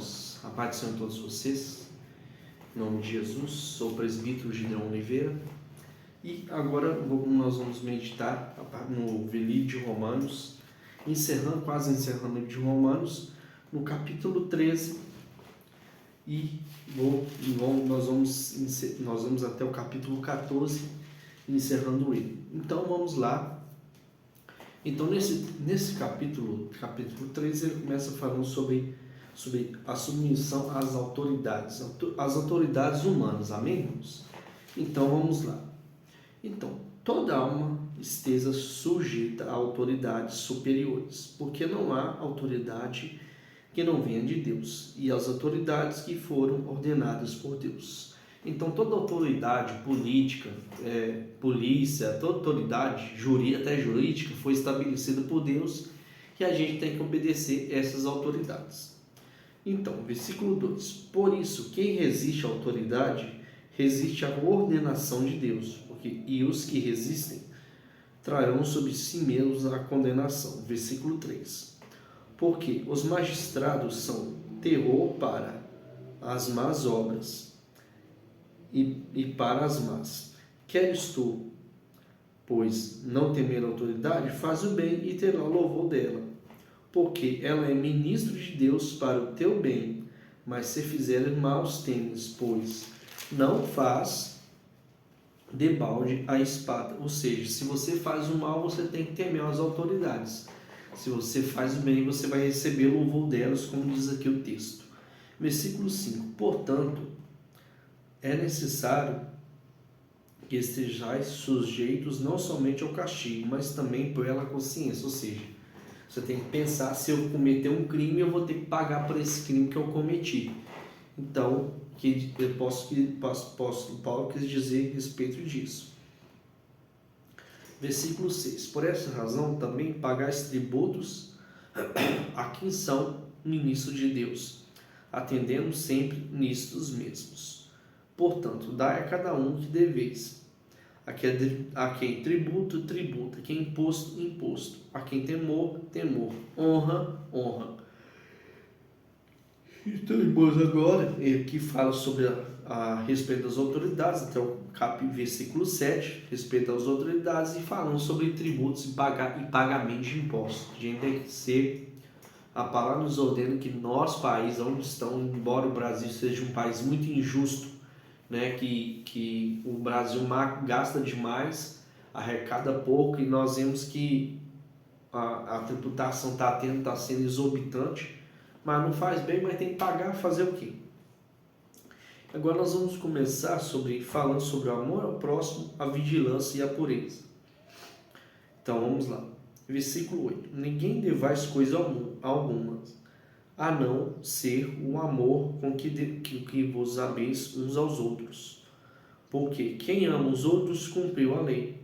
irmãos, a paz do Senhor a todos vocês, em nome de Jesus. Sou o presbítero Gideon Oliveira e agora nós vamos meditar no livro de Romanos, quase encerrando o livro de Romanos, no capítulo 13 e nós vamos até o capítulo 14, encerrando ele. Então vamos lá. Então nesse capítulo 13, ele começa falando sobre a submissão às autoridades humanas, amém, irmãos? Então vamos lá. Então, toda alma esteja sujeita a autoridades superiores, porque não há autoridade que não venha de Deus, e as autoridades que foram ordenadas por Deus. Então, toda autoridade política, polícia, toda autoridade até jurídica foi estabelecida por Deus, e a gente tem que obedecer essas autoridades. Então, versículo 2: por isso, quem resiste à autoridade, resiste à ordenação de Deus, e os que resistem trarão sobre si mesmos a condenação. Versículo 3: porque os magistrados são terror para as más obras e para as más. Queres tu, pois, não temer a autoridade? Faz o bem e terá louvor dela, porque ela é ministro de Deus para o teu bem. Mas se fizeres maus temes, pois não faz debalde a espada. Ou seja, se você faz o mal, você tem que temer as autoridades. Se você faz o bem, você vai receber o louvor delas, como diz aqui o texto. Versículo 5: portanto, é necessário que estejais sujeitos não somente ao castigo, mas também pela consciência. Ou seja, você tem que pensar: se eu cometer um crime, eu vou ter que pagar por esse crime que eu cometi. Então, que Paulo quis dizer a respeito disso. Versículo 6: por essa razão também pagais tributos a quem são ministros de Deus, atendendo sempre nisto os mesmos. Portanto, dai a cada um que deveis. A quem tributo, tributo. A quem imposto, imposto. A quem temor, temor. Honra, honra. Então, irmãos, agora que fala sobre a respeito das autoridades, até o versículo 7, respeito às autoridades, e falando sobre tributos e pagamento de impostos. A gente tem que ser, a palavra nos ordena que nós, país onde estão, embora o Brasil seja um país muito injusto, né, que o Brasil gasta demais, arrecada pouco, e nós vemos que a tributação está sendo exorbitante, mas não faz bem, mas tem que pagar, fazer o quê? Agora nós vamos começar falando sobre o amor ao próximo, a vigilância e a pureza. Então vamos lá. Versículo 8: ninguém devais coisa alguma, a não ser o amor com que vos ameis uns aos outros. Porque quem ama os outros cumpriu a lei.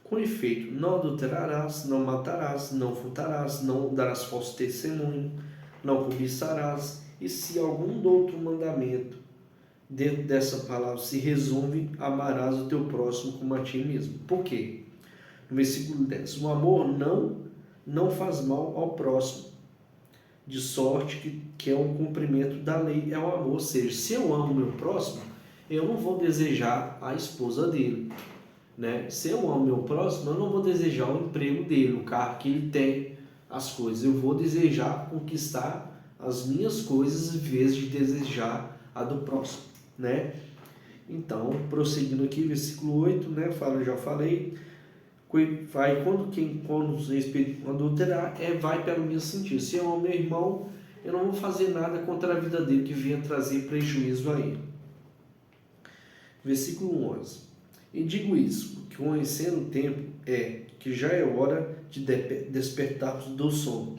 Com efeito, não adulterarás, não matarás, não furtarás, não darás falso testemunho, não cobiçarás. E se algum outro mandamento dentro dessa palavra se resume: amarás o teu próximo como a ti mesmo. Por quê? No versículo 10: o amor não faz mal ao próximo, de sorte que é um cumprimento da lei, é o amor. Ou seja, se eu amo o meu próximo, eu não vou desejar a esposa dele, né? Se eu amo o meu próximo, eu não vou desejar o emprego dele, o carro que ele tem, as coisas. Eu vou desejar conquistar as minhas coisas em vez de desejar a do próximo, né? Então, prosseguindo aqui, versículo 8, né? Já falei. Quando o Espírito adulterar, vai pelo mesmo sentido. Se eu amo meu irmão, eu não vou fazer nada contra a vida dele que venha trazer prejuízo a ele. Versículo 11: e digo isso, que conhecendo o tempo, que já é hora de despertarmos do sono,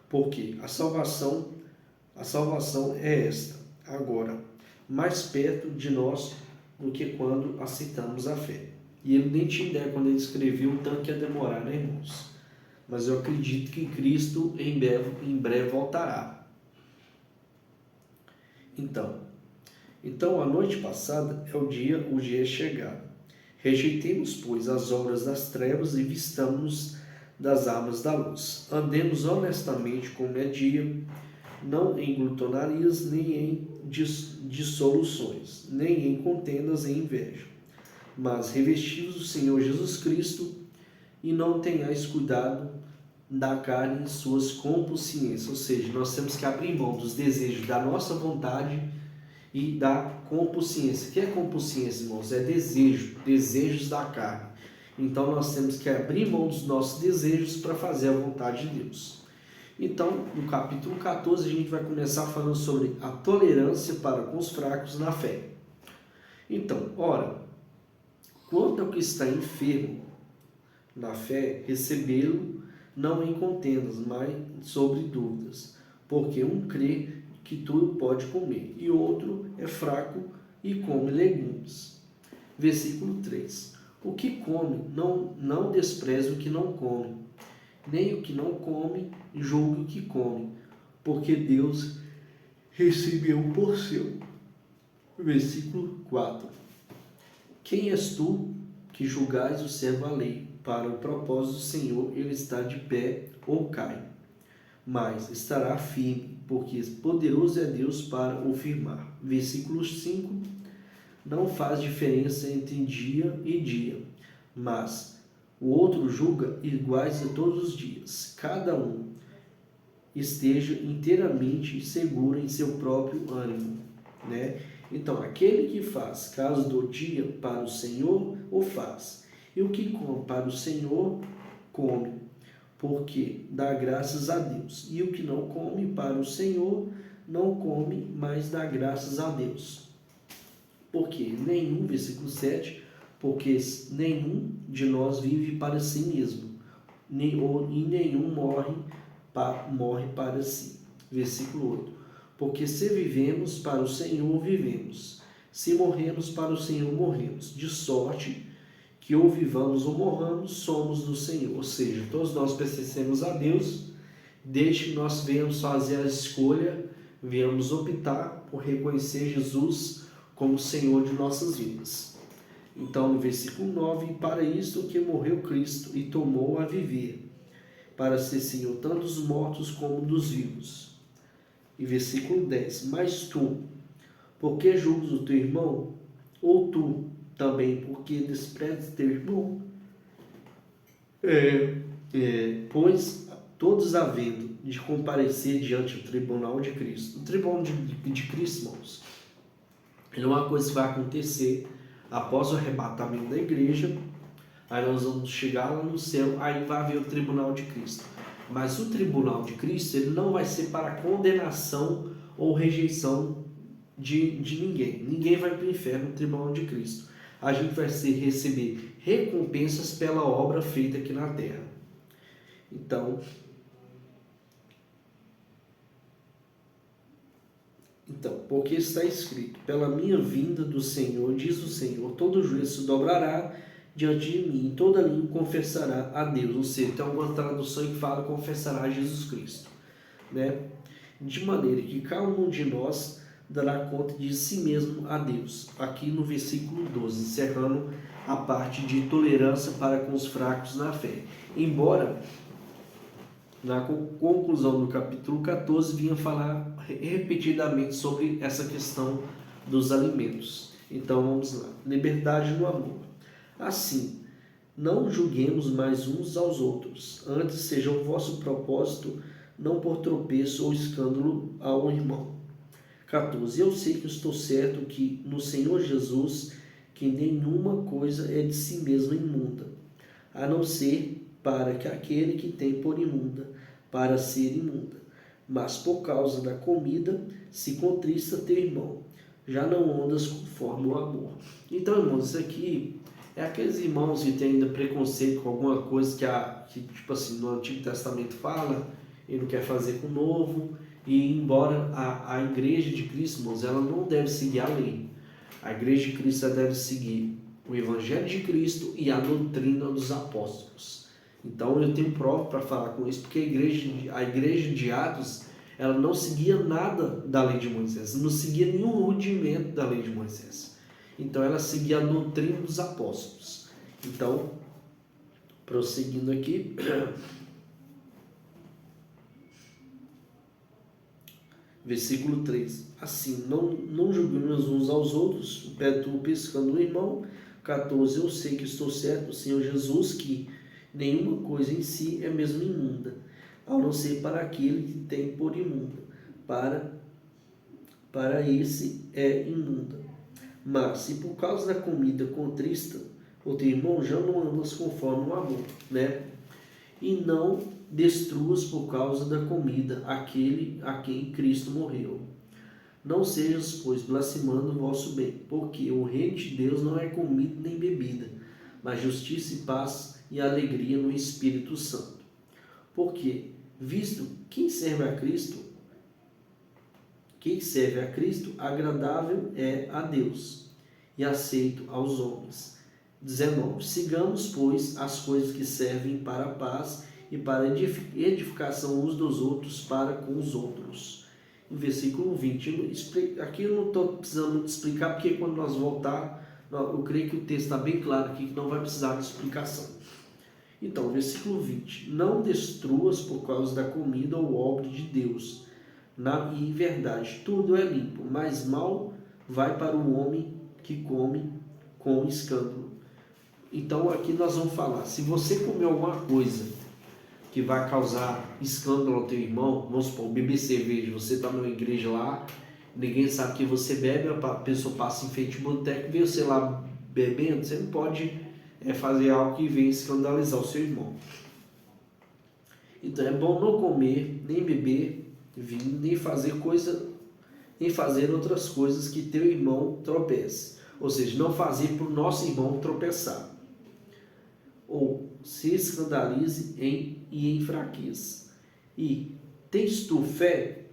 porque a salvação é esta, agora, mais perto de nós do que quando aceitamos a fé. E ele nem tinha ideia quando ele escreveu o tanto que ia demorar, né, irmãos? Mas eu acredito que Cristo em breve voltará. Então a noite passada o dia é chegado. Rejeitemos, pois, as obras das trevas e vistamos das armas da luz. Andemos honestamente como é dia, não em glutonarias, nem em dissoluções, nem em contendas e inveja, mas revestivos do Senhor Jesus Cristo, e não tenhais cuidado da carne em suas concupiscências. Ou seja, nós temos que abrir mão dos desejos da nossa vontade e da concupiscência. O que é concupiscência, irmãos? É desejos da carne. Então nós temos que abrir mão dos nossos desejos para fazer a vontade de Deus. Então, no capítulo 14, a gente vai começar falando sobre a tolerância para com os fracos na fé. Então, ora, quanto ao que está enfermo na fé, recebê-lo não em contendas, mas sobre dúvidas, porque um crê que tudo pode comer, e outro é fraco e come legumes. Versículo 3. O que come, não despreze o que não come, nem o que não come, julgue o que come, porque Deus recebeu por seu. Versículo 4. Quem és tu que julgais o servo alheio? Para o propósito do Senhor ele está de pé ou cai, mas estará firme, porque poderoso é Deus para o firmar. Versículo 5. Não faz diferença entre dia e dia, mas o outro julga iguais a todos os dias. Cada um esteja inteiramente seguro em seu próprio ânimo, né? Então, aquele que faz caso do dia para o Senhor, o faz. E o que come para o Senhor, come, porque dá graças a Deus. E o que não come para o Senhor, não come, mas dá graças a Deus. Porque nenhum, versículo 7, porque nenhum de nós vive para si mesmo, e nenhum morre para si. Versículo 8. Porque se vivemos para o Senhor, vivemos. Se morremos para o Senhor, morremos. De sorte que ou vivamos ou morramos, somos do Senhor. Ou seja, todos nós pertencemos a Deus, desde que nós venhamos fazer a escolha, venhamos optar por reconhecer Jesus como Senhor de nossas vidas. Então, no versículo 9, para isto que morreu Cristo e tomou a viver, para ser Senhor tanto dos mortos como dos vivos. E versículo 10, mas tu, por que julgas o teu irmão? Ou tu também, porque desprezas teu irmão? Pois todos havendo de comparecer diante do tribunal de Cristo. O tribunal de Cristo, irmãos, é uma coisa que vai acontecer após o arrebatamento da igreja. Aí nós vamos chegar lá no céu, aí vai haver o tribunal de Cristo. Mas o tribunal de Cristo, ele não vai ser para condenação ou rejeição de ninguém. Ninguém vai para o inferno no tribunal de Cristo. A gente vai receber recompensas pela obra feita aqui na terra. Então, porque está escrito, pela minha vinda do Senhor, diz o Senhor, todo joelho se dobrará diante de mim, e toda língua confessará a Deus. Ou seja, tem alguma tradução que fala confessará a Jesus Cristo, né? De maneira que cada um de nós dará conta de si mesmo a Deus. Aqui no versículo 12, encerrando a parte de tolerância para com os fracos na fé. Embora na conclusão do capítulo 14 vinha falar repetidamente sobre essa questão dos alimentos. Então vamos lá. Liberdade no amor. Assim, não julguemos mais uns aos outros, antes seja o vosso propósito não por tropeço ou escândalo ao irmão. 14. Eu sei que estou certo que no Senhor Jesus que nenhuma coisa é de si mesma imunda, a não ser para que aquele que tem por imunda, para ser imunda. Mas por causa da comida se contrista teu irmão, já não andas conforme o amor. Então, irmãos, isso aqui é aqueles irmãos que têm ainda preconceito com alguma coisa que tipo assim, no Antigo Testamento fala, e não quer fazer com o Novo. E embora a igreja de Cristo, irmãos, ela não deve seguir a lei. A igreja de Cristo deve seguir o Evangelho de Cristo e a doutrina dos apóstolos. Então eu tenho prova para falar com isso, porque a igreja de Atos, ela não seguia nada da lei de Moisés, não seguia nenhum rudimento da lei de Moisés. Então ela seguia a doutrina dos apóstolos. Então, prosseguindo aqui, Versículo 3. Assim, não julguemos uns aos outros, o pé tu pescando o irmão. 14. Eu sei que estou certo, Senhor Jesus, que nenhuma coisa em si é mesmo imunda, ao não ser para aquele que tem por imunda. Para esse é imunda. Mas, se por causa da comida contrista o teu irmão, já não andas conforme o amor, né? E não destruas por causa da comida aquele a quem Cristo morreu. Não sejas, pois, blasfemando o vosso bem, porque o reino de Deus não é comida nem bebida, mas justiça e paz e alegria no Espírito Santo. Porque, visto quem serve a Cristo, agradável é a Deus e aceito aos homens. 19. Sigamos, pois, as coisas que servem para a paz e para a edificação uns dos outros para com os outros. No versículo 20. Aqui eu não estou precisando explicar, porque quando nós voltar, eu creio que o texto está bem claro aqui, que não vai precisar de explicação. Então, versículo 20. Não destruas por causa da comida ou obra de Deus. Em verdade, tudo é limpo, mas mal vai para o homem que come com escândalo. Então aqui nós vamos falar, se você comer alguma coisa que vai causar escândalo ao teu irmão, vamos supor, beber cerveja, você está numa igreja lá, ninguém sabe que você bebe, a pessoa passa em frente ao boteco e vê você lá bebendo, você não pode fazer algo que venha escandalizar o seu irmão. Então é bom não comer, nem beber vinho, nem fazer outras coisas que teu irmão tropece. Ou seja, não fazer para o nosso irmão tropeçar. Ou se escandalize e enfraqueça. E tens tu fé?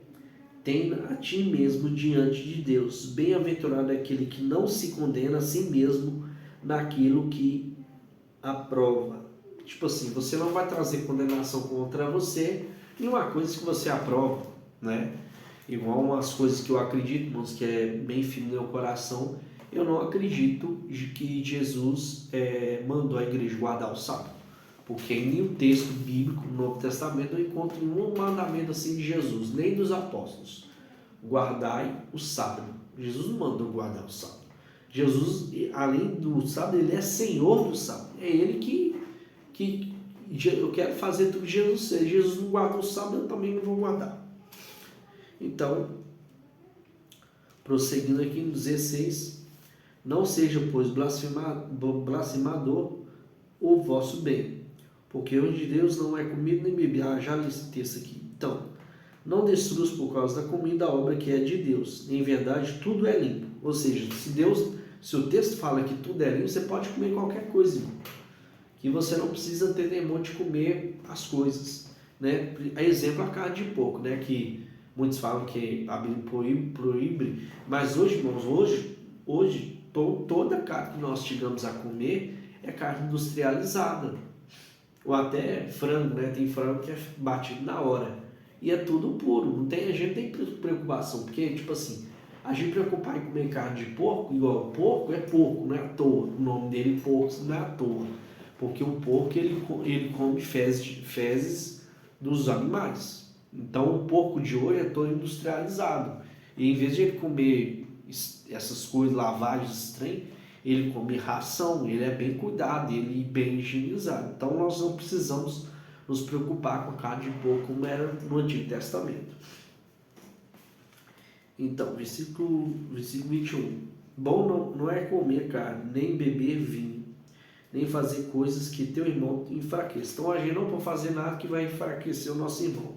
Tem a ti mesmo diante de Deus. Bem-aventurado é aquele que não se condena a si mesmo naquilo que aprova. Tipo assim, você não vai trazer condenação contra você em uma coisa que você aprova, né? Igual umas coisas que eu acredito, irmãos, que é bem firme no meu coração. Eu não acredito que Jesus mandou a igreja guardar o sábado, porque em nenhum texto bíblico no Novo Testamento eu encontro nenhum mandamento assim de Jesus, nem dos apóstolos. Guardai o sábado. Jesus não mandou guardar o sábado. Jesus, além do sábado, ele é Senhor do sábado. É ele que eu quero fazer tudo que Jesus fez. Jesus não guardou o sábado, eu também não vou guardar. Então, prosseguindo aqui no 16, não seja, pois, blasfemador o vosso bem, porque o de Deus não é comida nem bebida. Já li esse texto aqui. Então, não destruas por causa da comida a obra que é de Deus. Em verdade, tudo é limpo. Ou seja, se o texto fala que tudo é limpo, você pode comer qualquer coisa, irmão. Que você não precisa ter temor de comer as coisas, né? A exemplo, a carne de porco, né? Que muitos falam que a Bíblia proíbe, mas hoje, irmãos, hoje toda carne que nós chegamos a comer é carne industrializada, ou até frango, né? Tem frango que é batido na hora e é tudo puro, a gente tem preocupação, porque tipo assim, a gente preocupar em comer carne de porco, igual porco é porco, não é à toa, o nome dele porco não é à toa, porque o porco ele come fezes dos animais. Então o porco de hoje é todo industrializado, e em vez de ele comer essas coisas, lavagens, trem, ele come ração, ele é bem cuidado, ele é bem higienizado. Então nós não precisamos nos preocupar com a carne de porco como era no Antigo Testamento. Então, versículo 21. Bom não é comer carne, nem beber vinho, nem fazer coisas que teu irmão enfraqueça. Então a gente não pode fazer nada que vai enfraquecer o nosso irmão.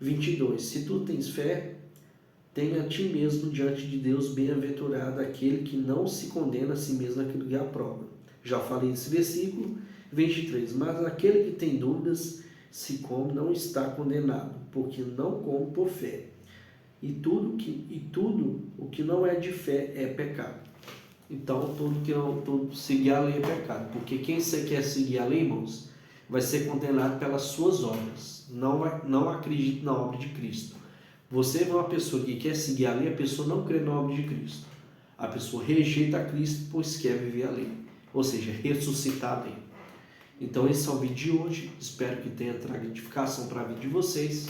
22. Se tu tens fé, tenha a ti mesmo diante de Deus, bem-aventurado aquele que não se condena a si mesmo naquilo que aprova. Já falei esse versículo. 23. Mas aquele que tem dúvidas, se come, não está condenado, porque não come por fé. E tudo o que não é de fé é pecado. Então, tudo seguir a lei é pecado. Porque quem quer seguir a lei, irmãos, vai ser condenado pelas suas obras. Não acredite na obra de Cristo. Você é uma pessoa que quer seguir a lei, a pessoa não crê na obra de Cristo. A pessoa rejeita a Cristo, pois quer viver a lei. Ou seja, ressuscitar a lei. Então esse é o vídeo de hoje. Espero que tenha trago edificação para a vida de vocês.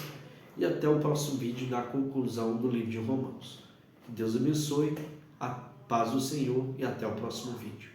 e até o próximo vídeo na conclusão do livro de Romanos. Que Deus abençoe, a paz do Senhor e até o próximo vídeo.